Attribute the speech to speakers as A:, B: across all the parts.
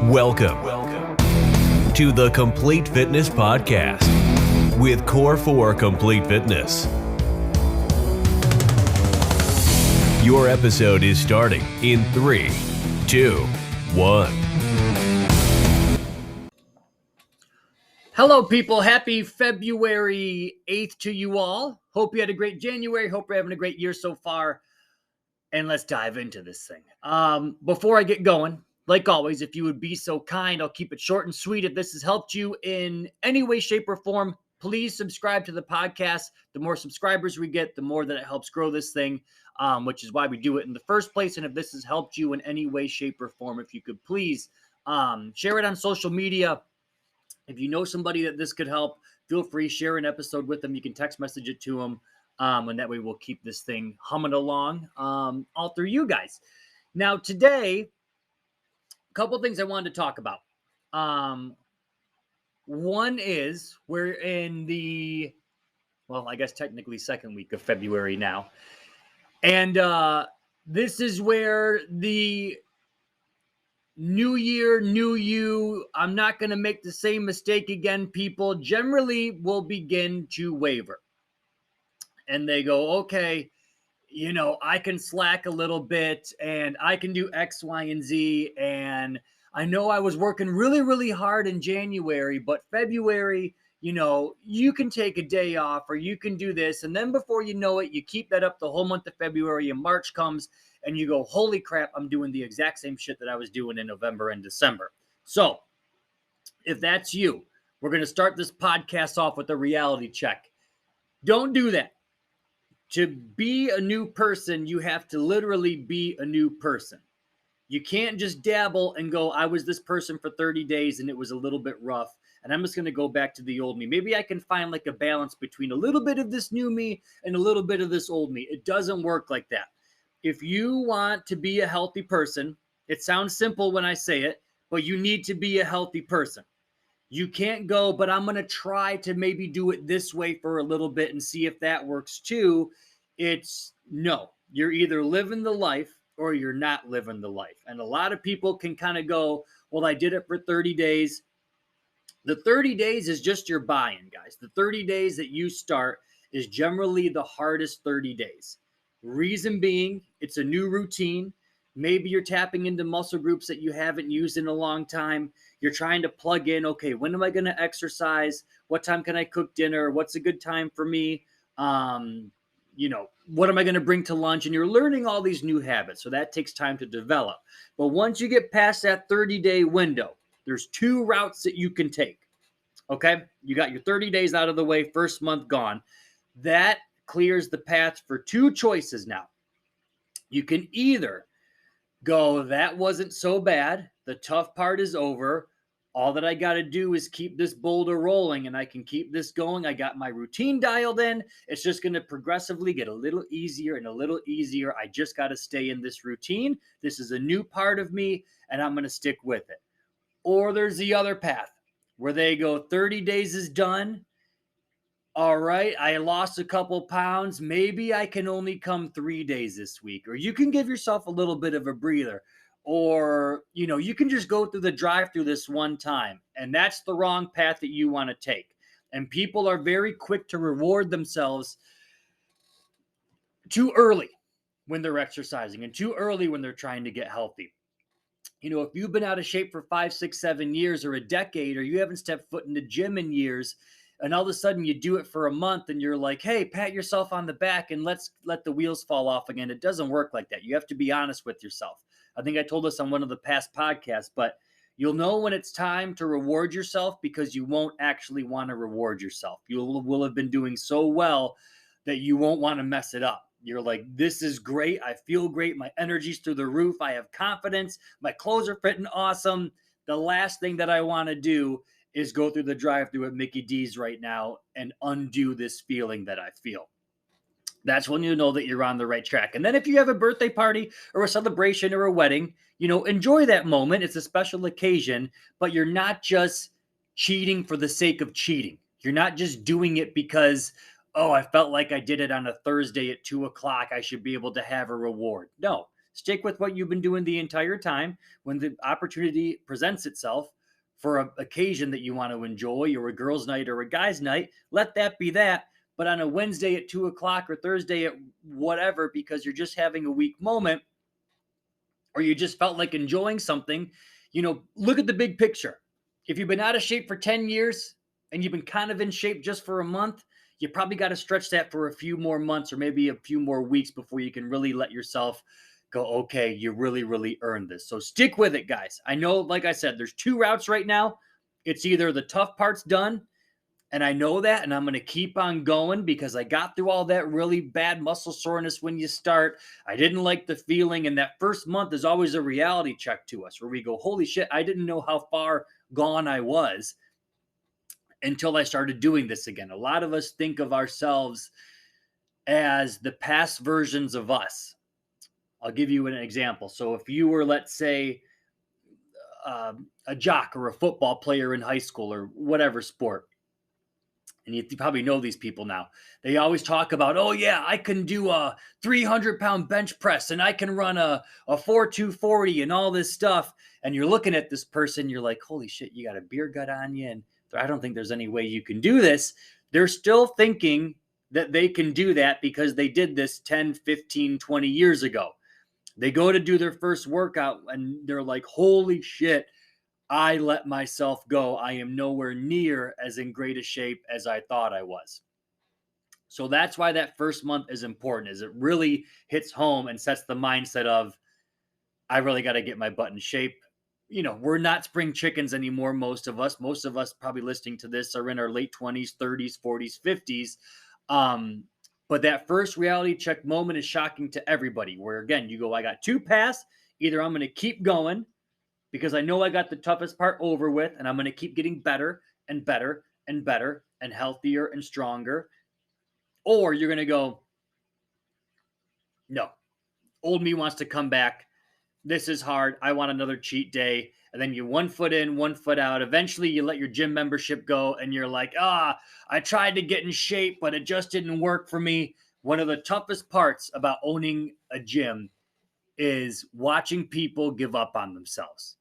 A: Welcome to the Complete Fitness Podcast with Core for Complete Fitness. Your episode is starting in 3, 2, 1.
B: Hello, people. Happy February 8th to you all. Hope you had a great January. Hope you're having a great year so far. And let's dive into this thing. Before I get going, like always, if you would be so kind, I'll keep it short and sweet. If this has helped you in any way, shape, or form, please subscribe to the podcast. The more subscribers we get, the more that it helps grow this thing, which is why we do it in the first place. And if this has helped you in any way, shape, or form, if you could please share it on social media. If you know somebody that this could help, feel free, share an episode with them. You can text message it to them, and that way we'll keep this thing humming along all through you guys. Now, today, a couple things I wanted to talk about. One is we're in the, well, I guess technically second week of February now. And this is where the new year, new you, I'm not going to make the same mistake again. People generally will begin to waver. And they go, okay, you know, I can slack a little bit and I can do X, Y, and Z. And I know I was working really, really hard in January, but February, you know, you can take a day off or you can do this. And then before you know it, you keep that up the whole month of February and March comes and you go, holy crap, I'm doing the exact same shit that I was doing in November and December. So if that's you, we're going to start this podcast off with a reality check. Don't do that. To be a new person, you have to literally be a new person. You can't just dabble and go, I was this person for 30 days and it was a little bit rough, and I'm just going to go back to the old me. Maybe I can find like a balance between a little bit of this new me and a little bit of this old me. It doesn't work like that. If you want to be a healthy person, it sounds simple when I say it, but you need to be a healthy person. You can't go, but I'm going to try to maybe do it this way for a little bit and see if that works too. It's no, you're either living the life or you're not living the life. And a lot of people can kind of go, well, I did it for 30 days. The 30 days is just your buy-in, guys. The 30 days that you start is generally the hardest 30 days. Reason being, it's a new routine. Maybe you're tapping into muscle groups that you haven't used in a long time. You're trying to plug in, okay, when am I going to exercise? What time can I cook dinner? What's a good time for me? You know, what am I going to bring to lunch? And you're learning all these new habits. So that takes time to develop. But once you get past that 30-day window, there's 2 routes that you can take. Okay? You got your 30 days out of the way, first month gone. That clears the path for 2 choices now. You can either go, that wasn't so bad. The tough part is over. All that I got to do is keep this boulder rolling and I can keep this going. I got my routine dialed in. It's just going to progressively get a little easier and a little easier. I just got to stay in this routine. This is a new part of me and I'm going to stick with it. Or there's the other path where they go, 30 days is done. All right, I lost a couple pounds. Maybe I can only come 3 days this week. Or you can give yourself a little bit of a breather. Or, you know, you can just go through the drive-through this one time. And that's the wrong path that you want to take. And people are very quick to reward themselves too early when they're exercising and too early when they're trying to get healthy. You know, if you've been out of shape for 5, 6, 7 years or a decade, or you haven't stepped foot in the gym in years, and all of a sudden you do it for a month and you're like, hey, pat yourself on the back and let's let the wheels fall off again. It doesn't work like that. You have to be honest with yourself. I think I told this on one of the past podcasts, but you'll know when it's time to reward yourself because you won't actually want to reward yourself. You will have been doing so well that you won't want to mess it up. You're like, this is great. I feel great. My energy's through the roof. I have confidence. My clothes are fitting awesome. The last thing that I want to do is go through the drive-thru at Mickey D's right now and undo this feeling that I feel. That's when you know that you're on the right track. And then if you have a birthday party or a celebration or a wedding, you know, enjoy that moment. It's a special occasion, but you're not just cheating for the sake of cheating. You're not just doing it because, oh, I felt like I did it on a Thursday at 2:00. I should be able to have a reward. No, Stick with what you've been doing the entire time. When the opportunity presents itself for an occasion that you want to enjoy, or a girls' night or a guy's night, let that be that. But on a Wednesday at 2 o'clock or Thursday at whatever, because you're just having a weak moment, or you just felt like enjoying something, look at the big picture. If you've been out of shape for 10 years and you've been kind of in shape just for a month, you probably got to stretch that for a few more months or maybe a few more weeks before you can really let yourself go, okay, you really, really earned this. So stick with it, guys. I know, like I said, there's two routes right now. It's either the tough part's done, and I know that, and I'm going to keep on going because I got through all that really bad muscle soreness when you start. I didn't like the feeling, and that first month is always a reality check to us where we go, holy shit, I didn't know how far gone I was until I started doing this again. A lot of us think of ourselves as the past versions of us. I'll give you an example. So if you were, let's say, a jock or a football player in high school or whatever sport, and you probably know these people now. They always talk about, oh yeah, I can do a 300-pound bench press and I can run a 4-2-40 and all this stuff. And you're looking at this person, you're like, holy shit, you got a beer gut on you. And I don't think there's any way you can do this. They're still thinking that they can do that because they did this 10, 15, 20 years ago. They go to do their first workout and they're like, holy shit, I let myself go. I am nowhere near as in great a shape as I thought I was. So that's why that first month is important, is it really hits home and sets the mindset of, I really got to get my butt in shape. We're not spring chickens anymore, most of us. Most of us probably listening to this are in our late 20s, 30s, 40s, 50s. But that first reality check moment is shocking to everybody, where, again, you go, I got two paths. Either I'm going to keep going because I know I got the toughest part over with, and I'm going to keep getting better and better and better and healthier and stronger. Or you're going to go, no, old me wants to come back. This is hard. I want another cheat day. And then you one foot in, one foot out. Eventually you let your gym membership go and you're like, I tried to get in shape, but it just didn't work for me. One of the toughest parts about owning a gym is watching people give up on themselves.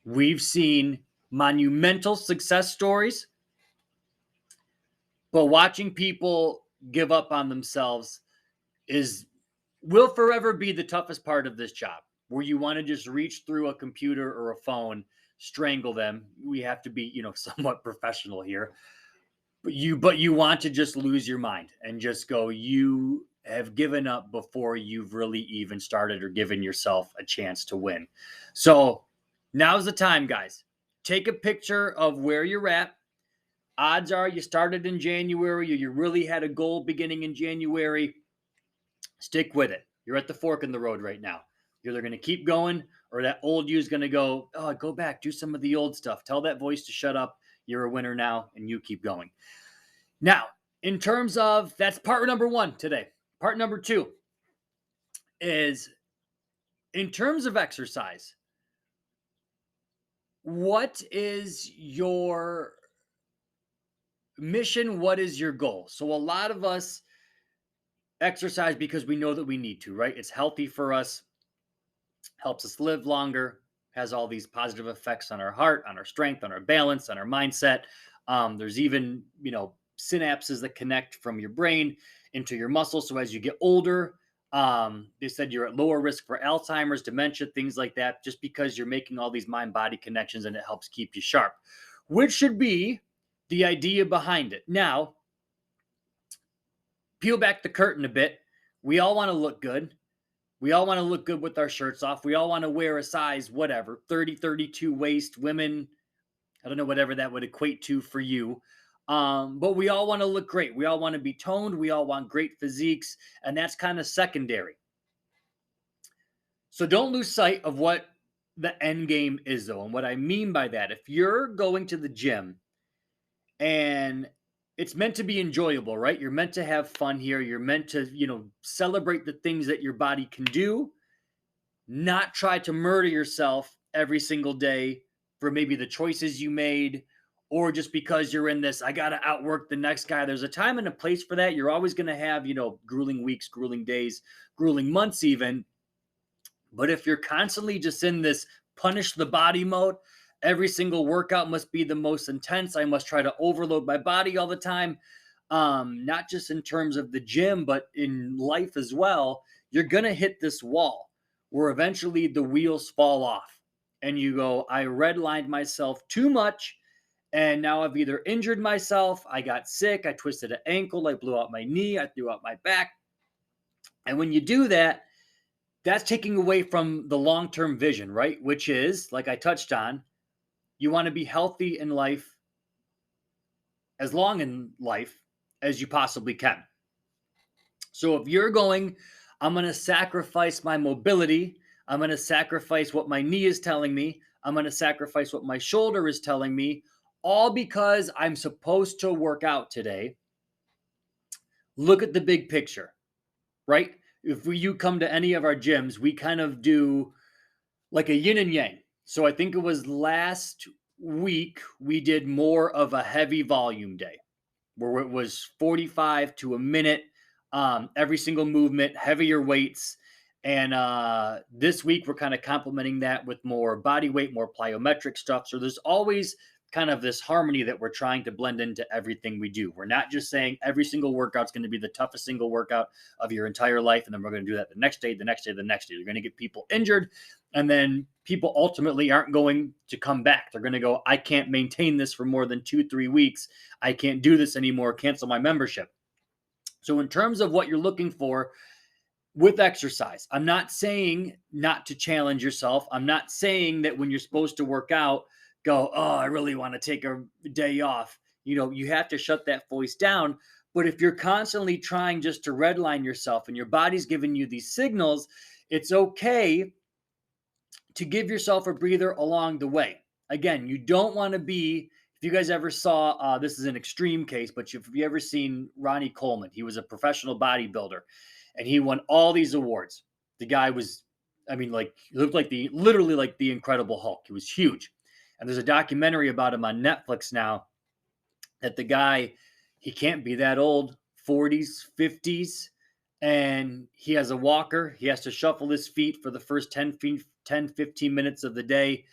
B: We've seen monumental success stories, but watching people give up on themselves will forever be the toughest part of this job, where you want to just reach through a computer or a phone, strangle them. We have to be, somewhat professional here, but you want to just lose your mind and just go, you have given up before you've really even started or given yourself a chance to win. So now's the time, guys. Take a picture of where you're at. Odds are you started in January, or you really had a goal beginning in January. Stick with it. You're at the fork in the road right now. You're either going to keep going, or that old you is going to go, go back, do some of the old stuff. Tell that voice to shut up. You're a winner now, and you keep going. Now, in terms of, that's part number one today. Part number two is, in terms of exercise, what is your mission? What is your goal? So a lot of us exercise because we know that we need to, right? It's healthy for us, helps us live longer, has all these positive effects on our heart, on our strength, on our balance, on our mindset. There's even, synapses that connect from your brain into your muscles. So as you get older, they said you're at lower risk for Alzheimer's, dementia, things like that, just because you're making all these mind-body connections, and it helps keep you sharp, which should be the idea behind it. Now, peel back the curtain a bit. We all want to look good. We all want to look good with our shirts off. We all want to wear a size, whatever, 30, 32 waist. Women, I don't know, whatever that would equate to for you. But we all want to look great. We all want to be toned. We all want great physiques. And that's kind of secondary. So don't lose sight of what the end game is, though. And what I mean by that, if you're going to the gym and it's meant to be enjoyable, right? You're meant to have fun here. You're meant to, celebrate the things that your body can do, not try to murder yourself every single day for maybe the choices you made, or just because you're in this, I got to outwork the next guy. There's a time and a place for that. You're always going to have, grueling weeks, grueling days, grueling months even. But if you're constantly just in this punish the body mode, every single workout must be the most intense. I must try to overload my body all the time. Not just in terms of the gym, but in life as well. You're going to hit this wall where eventually the wheels fall off and you go, I redlined myself too much. And now I've either injured myself, I got sick, I twisted an ankle, I blew out my knee, I threw out my back. And when you do that, that's taking away from the long-term vision, right? Which is, like I touched on, you want to be healthy in life, as long in life as you possibly can. So if you're going, I'm going to sacrifice my mobility, I'm going to sacrifice what my knee is telling me, I'm going to sacrifice what my shoulder is telling me, all because I'm supposed to work out today. Look at the big picture, right? If you come to any of our gyms, we kind of do like a yin and yang. So I think it was last week we did more of a heavy volume day where it was 45 to a minute, every single movement, heavier weights. And this week we're kind of complementing that with more body weight, more plyometric stuff. So there's always kind of this harmony that we're trying to blend into everything we do. We're not just saying every single workout's going to be the toughest single workout of your entire life, and then we're going to do that the next day, the next day, the next day. You're going to get people injured, and then people ultimately aren't going to come back. They're going to go, I can't maintain this for more than 2-3 weeks. I can't do this anymore. Cancel my membership. So in terms of what you're looking for with exercise, I'm not saying not to challenge yourself. I'm not saying that when you're supposed to work out, go, oh, I really want to take a day off. You have to shut that voice down. But if you're constantly trying just to redline yourself and your body's giving you these signals, it's okay to give yourself a breather along the way. Again, you don't want to be, if you guys ever saw, this is an extreme case, but if you ever seen Ronnie Coleman, he was a professional bodybuilder and he won all these awards. The guy was, he looked like literally like the Incredible Hulk. He was huge. And there's a documentary about him on Netflix now that the guy, he can't be that old, 40s, 50s, and he has a walker. He has to shuffle his feet for the first 10, 15 minutes of the day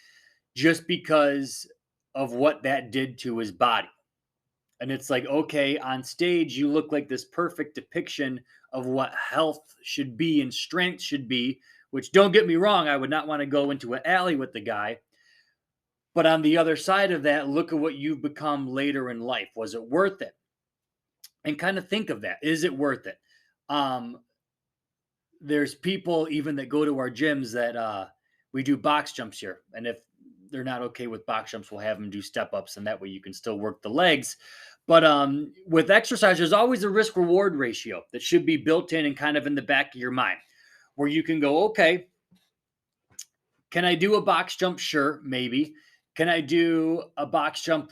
B: just because of what that did to his body. And it's like, okay, on stage, you look like this perfect depiction of what health should be and strength should be, which, don't get me wrong, I would not want to go into an alley with the guy. But on the other side of that, look at what you've become later in life. Was it worth it? And kind of think of that. Is it worth it? There's people even that go to our gyms that we do box jumps here. And if they're not okay with box jumps, we'll have them do step ups. And that way you can still work the legs. But with exercise, there's always a risk reward ratio that should be built in and kind of in the back of your mind where you can go, okay, can I do a box jump? Sure, maybe. Can I do a box jump,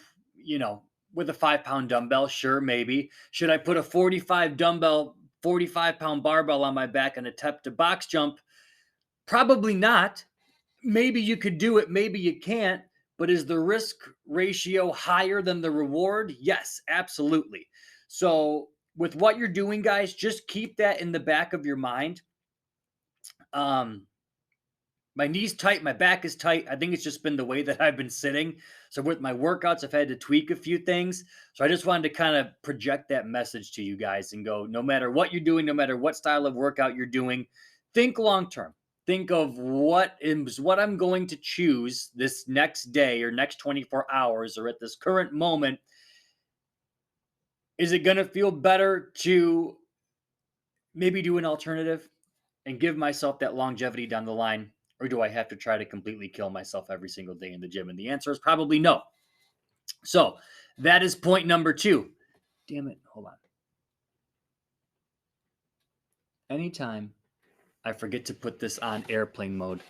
B: with a 5-pound dumbbell? Sure, maybe. Should I put a 45-pound barbell on my back and attempt a box jump? Probably not. Maybe you could do it, maybe you can't. But is the risk ratio higher than the reward? Yes, absolutely. So with what you're doing, guys, just keep that in the back of your mind. My knee's tight. My back is tight. I think it's just been the way that I've been sitting. So with my workouts, I've had to tweak a few things. So I just wanted to kind of project that message to you guys and go, no matter what you're doing, no matter what style of workout you're doing, think long-term. Think of what I'm going to choose this next day or next 24 hours or at this current moment. Is it going to feel better to maybe do an alternative and give myself that longevity down the line? Or do I have to try to completely kill myself every single day in the gym? And the answer is probably no. So that is point number 2. Damn it. Hold on. Anytime I forget to put this on airplane mode,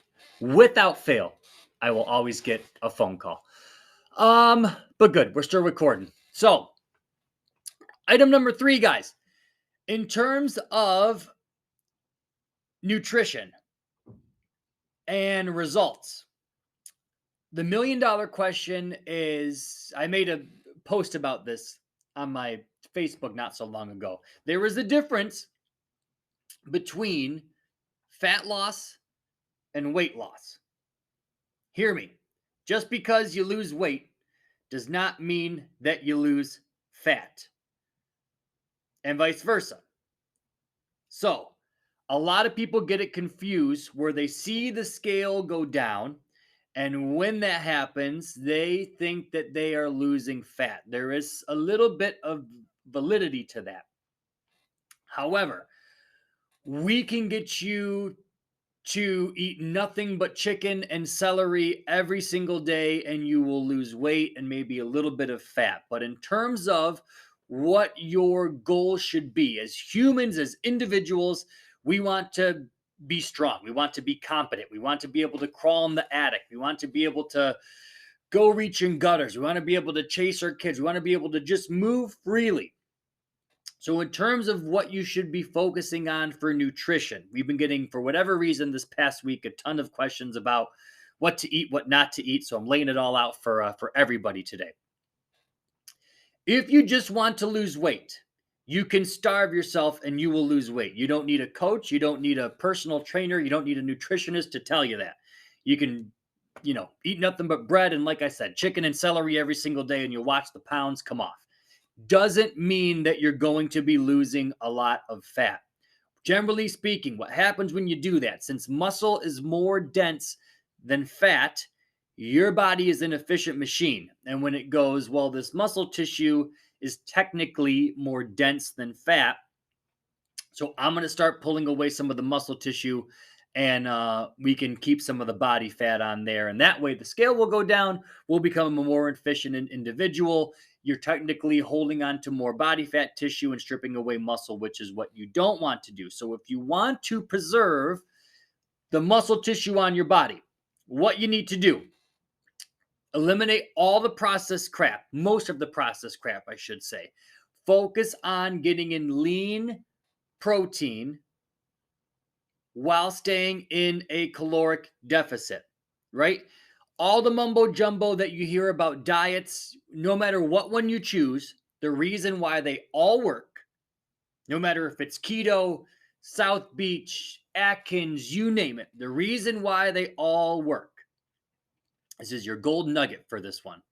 B: without fail, I will always get a phone call. But good. We're still recording. So item number 3, guys, in terms of nutrition and results, the $1 million question is, I made a post about this on my Facebook not so long ago. There is a difference between fat loss and weight loss. Hear me. Just because you lose weight does not mean that you lose fat, and vice versa. So, a lot of people get it confused where they see the scale go down, and when that happens, they think that they are losing fat. There is a little bit of validity to that. However, we can get you to eat nothing but chicken and celery every single day and you will lose weight and maybe a little bit of fat. But in terms of what your goal should be as humans, as individuals, we want to be strong. We want to be competent. We want to be able to crawl in the attic. We want to be able to go reach in gutters. We want to be able to chase our kids. We want to be able to just move freely. So, in terms of what you should be focusing on for nutrition, we've been getting, for whatever reason, this past week, a ton of questions about what to eat, what not to eat. So, I'm laying it all out for everybody today. If you just want to lose weight, you can starve yourself and you will lose weight. You don't need a coach. You don't need a personal trainer. You don't need a nutritionist to tell you that. You can, eat nothing but bread and, like I said, chicken and celery every single day, and you'll watch the pounds come off. Doesn't mean that you're going to be losing a lot of fat. Generally speaking, what happens when you do that, since muscle is more dense than fat, your body is an efficient machine. And when it goes, well, this muscle tissue is technically more dense than fat, so I'm going to start pulling away some of the muscle tissue, and we can keep some of the body fat on there. And that way the scale will go down. We'll become a more efficient individual. You're technically holding on to more body fat tissue and stripping away muscle, which is what you don't want to do. So if you want to preserve the muscle tissue on your body, what you need to do, eliminate all the processed crap, most of the processed crap, I should say. Focus on getting in lean protein while staying in a caloric deficit, right? All the mumbo jumbo that you hear about diets, no matter what one you choose, the reason why they all work, no matter if it's keto, South Beach, Atkins, you name it, the reason why they all work, this is your gold nugget for this one,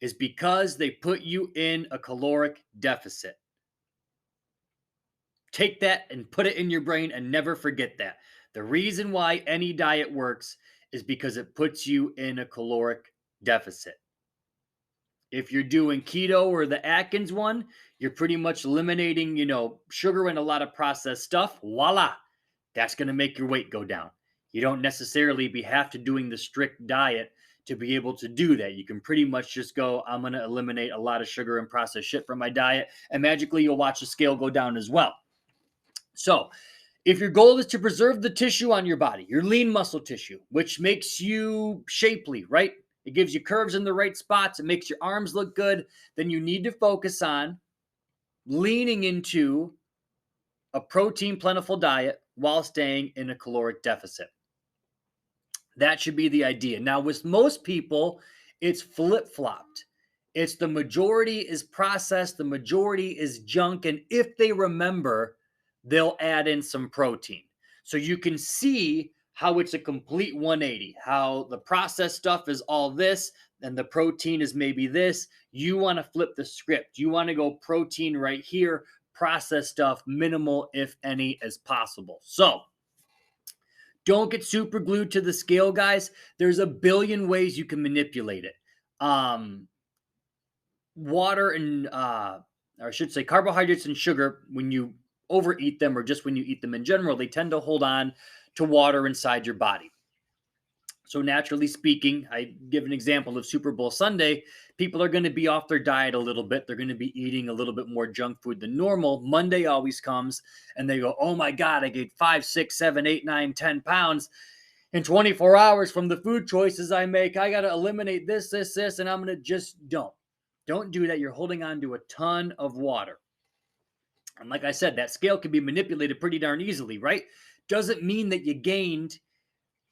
B: is because they put you in a caloric deficit. Take that and put it in your brain and never forget that. The reason why any diet works is because it puts you in a caloric deficit. If you're doing keto or the Atkins one, you're pretty much eliminating, sugar and a lot of processed stuff. Voila. That's going to make your weight go down. You don't necessarily have to doing the strict diet to be able to do that. You can pretty much just go, I'm going to eliminate a lot of sugar and processed shit from my diet, and magically you'll watch the scale go down as well. So, if your goal is to preserve the tissue on your body, your lean muscle tissue, which makes you shapely, right? It gives you curves in the right spots. It makes your arms look good. Then you need to focus on leaning into a protein plentiful diet while staying in a caloric deficit. That should be the idea. Now, with most people, it's flip-flopped. It's the majority is processed, the majority is junk, and if they remember, they'll add in some protein. So you can see how it's a complete 180, how the processed stuff is all this, and the protein is maybe this. You want to flip the script. You want to go protein right here, processed stuff, minimal, if any, as possible. So don't get super glued to the scale, guys. There's a billion ways you can manipulate it. Water and, or I should say carbohydrates and sugar, when you overeat them or just when you eat them in general, they tend to hold on to water inside your body. So naturally speaking, I give an example of Super Bowl Sunday. People are going to be off their diet a little bit. They're going to be eating a little bit more junk food than normal. Monday always comes and they go, oh my God, I gained 5, 6, 7, 8, 9, 10 pounds in 24 hours from the food choices I make. I got to eliminate this, and I'm going to just don't do that. You're holding on to a ton of water. And like I said, that scale can be manipulated pretty darn easily, right? Doesn't mean that you gained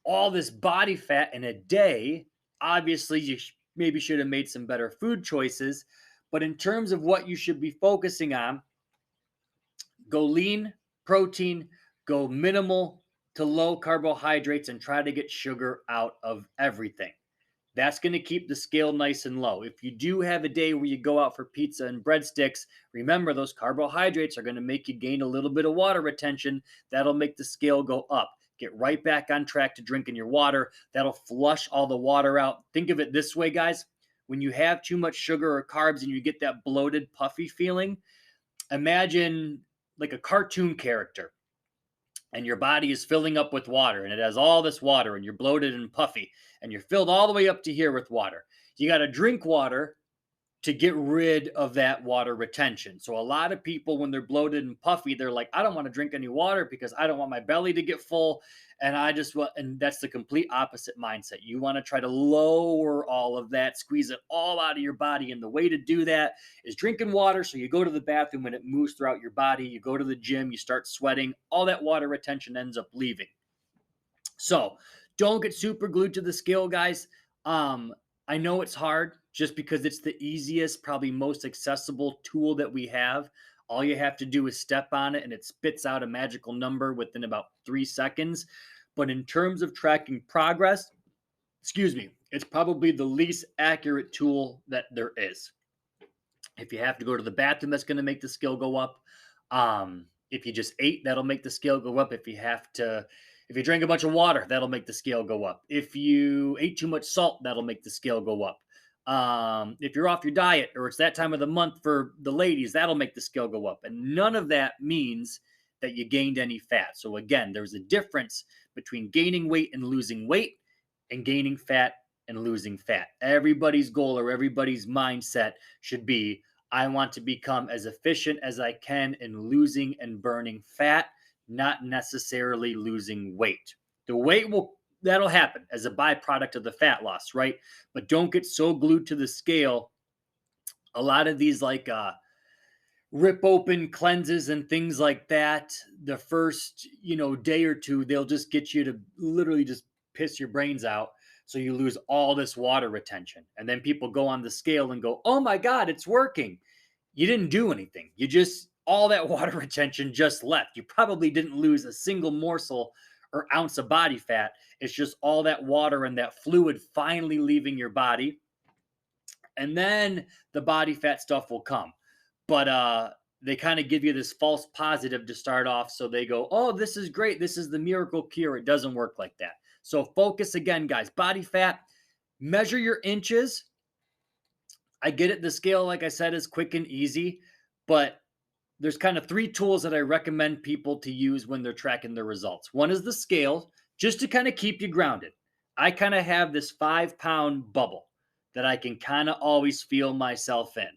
B: all this body fat in a day. Obviously, you maybe should have made some better food choices. But in terms of what you should be focusing on, go lean protein, go minimal to low carbohydrates and try to get sugar out of everything. That's going to keep the scale nice and low. If you do have a day where you go out for pizza and breadsticks, remember those carbohydrates are going to make you gain a little bit of water retention. That'll make the scale go up. Get right back on track to drinking your water. That'll flush all the water out. Think of it this way, guys. When you have too much sugar or carbs and you get that bloated, puffy feeling, imagine like a cartoon character and your body is filling up with water and it has all this water and you're bloated and puffy and you're filled all the way up to here with water. You got to drink water to get rid of that water retention. So a lot of people, when they're bloated and puffy, they're like, I don't want to drink any water because I don't want my belly to get full. And I just want, and that's the complete opposite mindset. You want to try to lower all of that, squeeze it all out of your body. And the way to do that is drinking water. So you go to the bathroom and it moves throughout your body. You go to the gym, you start sweating, all that water retention ends up leaving. So don't get super glued to the scale, guys. I know it's hard just because it's the easiest, probably most accessible tool that we have. All you have to do is step on it and it spits out a magical number within about 3 seconds. But in terms of tracking progress, it's probably the least accurate tool that there is. If you have to go to the bathroom, that's going to make the scale go up. If you just ate, that'll make the scale go up. If you drank a bunch of water, that'll make the scale go up. If you ate too much salt, that'll make the scale go up. If you're off your diet or it's that time of the month for the ladies, that'll make the scale go up. And none of that means that you gained any fat. So again, there's a difference between gaining weight and losing weight and gaining fat and losing fat. Everybody's goal or everybody's mindset should be, I want to become as efficient as I can in losing and burning fat, not necessarily losing weight. The weight that'll happen as a byproduct of the fat loss, right? But don't get so glued to the scale. A lot of these rip open cleanses and things like that, the first, day or two, they'll just get you to literally just piss your brains out. So you lose all this water retention. And then people go on the scale and go, oh my God, it's working. You didn't do anything. All that water retention just left. You probably didn't lose a single morsel or ounce of body fat. It's just all that water and that fluid finally leaving your body. And then the body fat stuff will come. But they kind of give you this false positive to start off. So they go, oh, this is great. This is the miracle cure. It doesn't work like that. So focus again, guys. Body fat, measure your inches. I get it. The scale, like I said, is quick and easy. But there's kind of 3 tools that I recommend people to use when they're tracking their results. One is the scale, just to kind of keep you grounded. I kind of have this 5-pound bubble that I can kind of always feel myself in.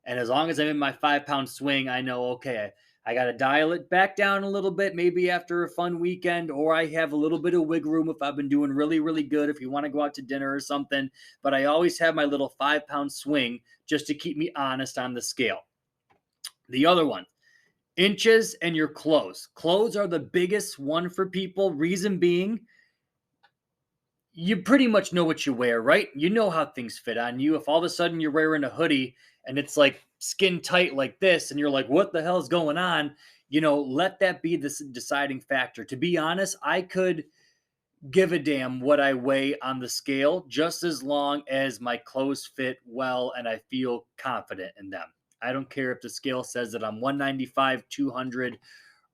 B: And as long as I'm in my 5-pound swing, I know, okay, I got to dial it back down a little bit, maybe after a fun weekend, or I have a little bit of wiggle room if I've been doing really, really good, if you want to go out to dinner or something. But I always have my little 5-pound swing just to keep me honest on the scale. The other one, inches and your clothes. Clothes are the biggest one for people. Reason being, you pretty much know what you wear, right? You know how things fit on you. If all of a sudden you're wearing a hoodie and it's like skin tight like this, and you're like, what the hell is going on? Let that be the deciding factor. To be honest, I could give a damn what I weigh on the scale just as long as my clothes fit well and I feel confident in them. I don't care if the scale says that I'm 195, 200,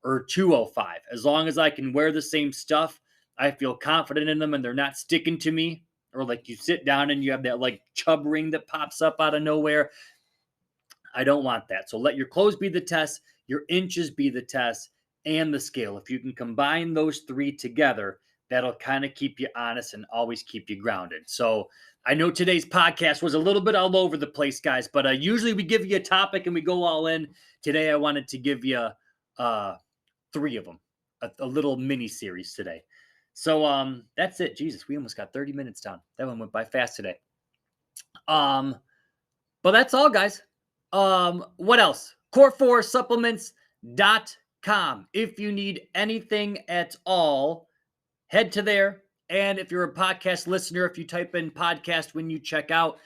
B: or 205. As long as I can wear the same stuff, I feel confident in them and they're not sticking to me. Or like you sit down and you have that like chub ring that pops up out of nowhere. I don't want that. So let your clothes be the test, your inches be the test, and the scale. If you can combine those 3 together, that'll kind of keep you honest and always keep you grounded. So I know today's podcast was a little bit all over the place, guys, but usually we give you a topic and we go all in. Today I wanted to give you 3 of them, a little mini series today. So that's it. Jesus, we almost got 30 minutes down. That one went by fast today. But that's all, guys. What else? Core4supplements.com. If you need anything at all, head to there. And if you're a podcast listener, if you type in podcast when you check out,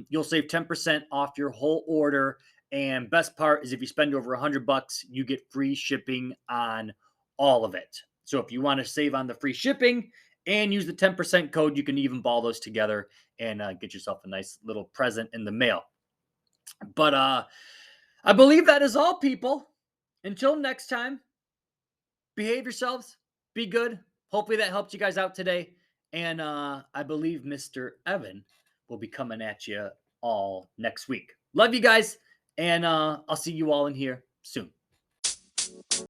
B: you'll save 10% off your whole order. And best part is if you spend over $100, you get free shipping on all of it. So if you want to save on the free shipping and use the 10% code, you can even ball those together and get yourself a nice little present in the mail. But I believe that is all, people. Until next time, behave yourselves, be good. Hopefully that helped you guys out today. And I believe Mr. Evan will be coming at you all next week. Love you guys, and I'll see you all in here soon.